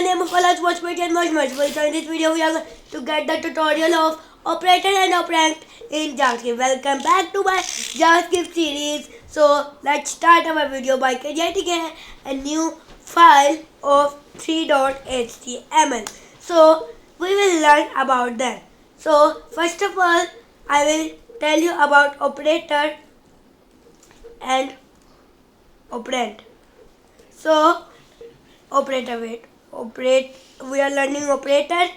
the name of Allah's most mighty and most merciful. So in this video we are going to get the tutorial of operator and operand in JavaScript. Welcome back to my JavaScript series. So let's start our video by creating a new file of 3.html. So we will learn about them. So first of all, I will tell you about operator and operand. So we are learning operator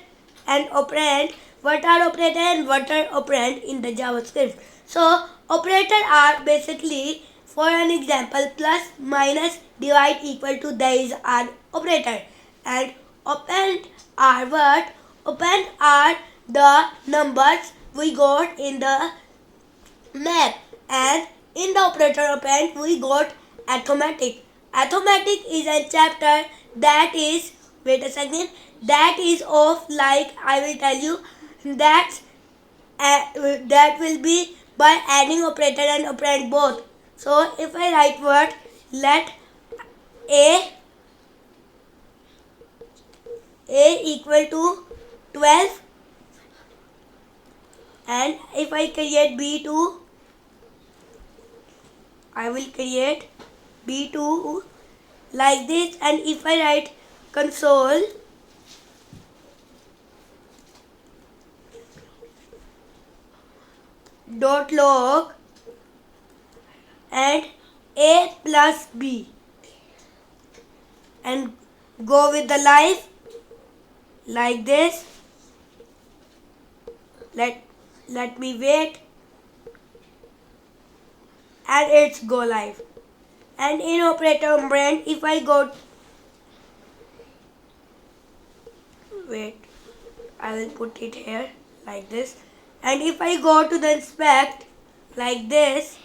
and operand. What are operator and what are operand in the JavaScript? So operator are basically, for an example, plus, minus, divide, equal to, these are operator. And operand are what? Operand are the numbers we got in the map, and in the operator operand we got arithmetic. Arithmetic is a chapter that is, that is of, like I will tell you, that will be by adding operator and operand both. So if I write word, let a equal to 12, and if I create b2, I will create b2 like this, and if I write console dot log and a plus b and go with the live like this, let me wait, and it's go live. And in operator operand, if I go, wait, I will put it here like this, and if I go to the inspect like this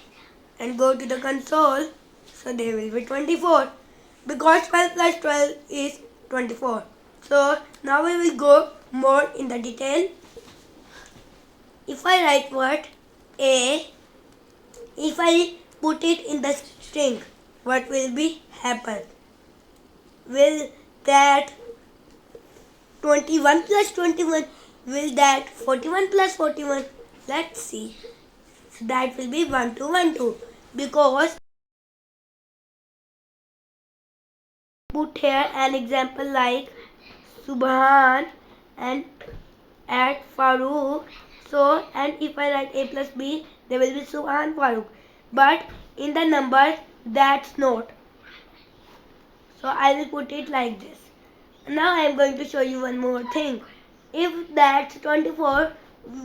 and go to the console, so there will be 24, because 12 plus 12 is 24. So now we will go more in the detail. If I write word a, if I put it in the string, what will be happen? Will that 21 plus 21, will that 41 plus 41? Let's see. So that will be 1212, because put here an example like Subhan and at Farooq. So, and if I write a plus b, there will be Subhan Farooq. But in the number, that's not. So I will put it like this. Now I am going to show you one more thing. If that's 24,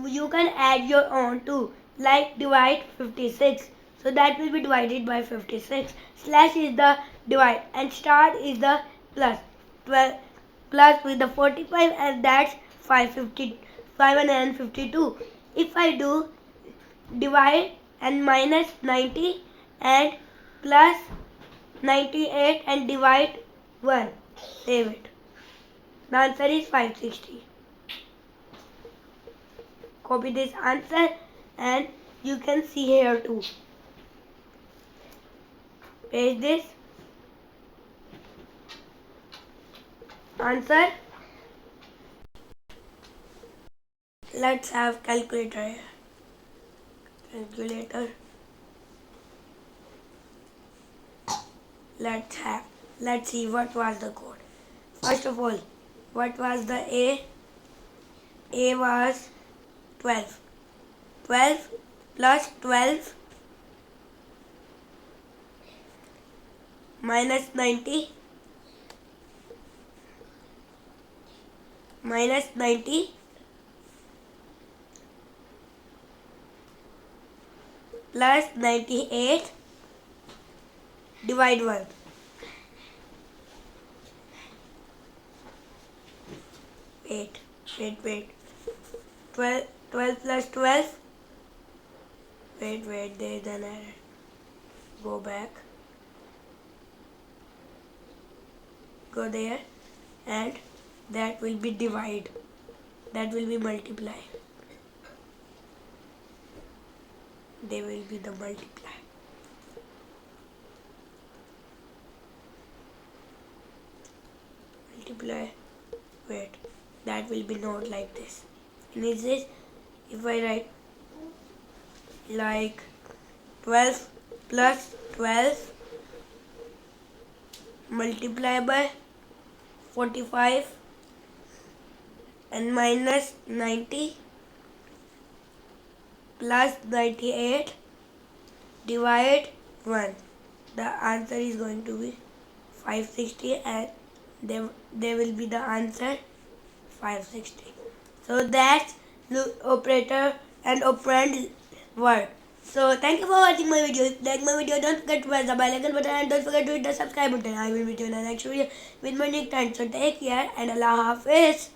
you can add your own too. Like divide 56. So that will be divided by 56. Slash is the divide and star is the plus. 12 plus with the 45, and that's 552. If I do divide and minus 90 and plus 98 and divide 1, save it. The answer is 560. Copy this answer and you can see here too. Paste this answer. Let's have calculator here. Calculator. Let's see what was the code. First of all, what was the a? A was 12. 12 plus 12 minus 90 minus 90 plus 98 divide 1. Wait. 12 plus 12. Wait, there is an error. Go back. Go there, and that will be divide. That will be multiply. They will be the multiply. Multiply wait, that will be not like this. And is this, if I write like 12 plus 12 multiply by 45 and minus 90 plus 98 divide 1. The answer is going to be 560 and there will be the answer 560. So that's the operator and operand work. So thank you for watching my video. If you like my video, don't forget to press the bell icon button and don't forget to hit the subscribe button. I will meet you in the next video with my new time. So take care and Allah Hafiz.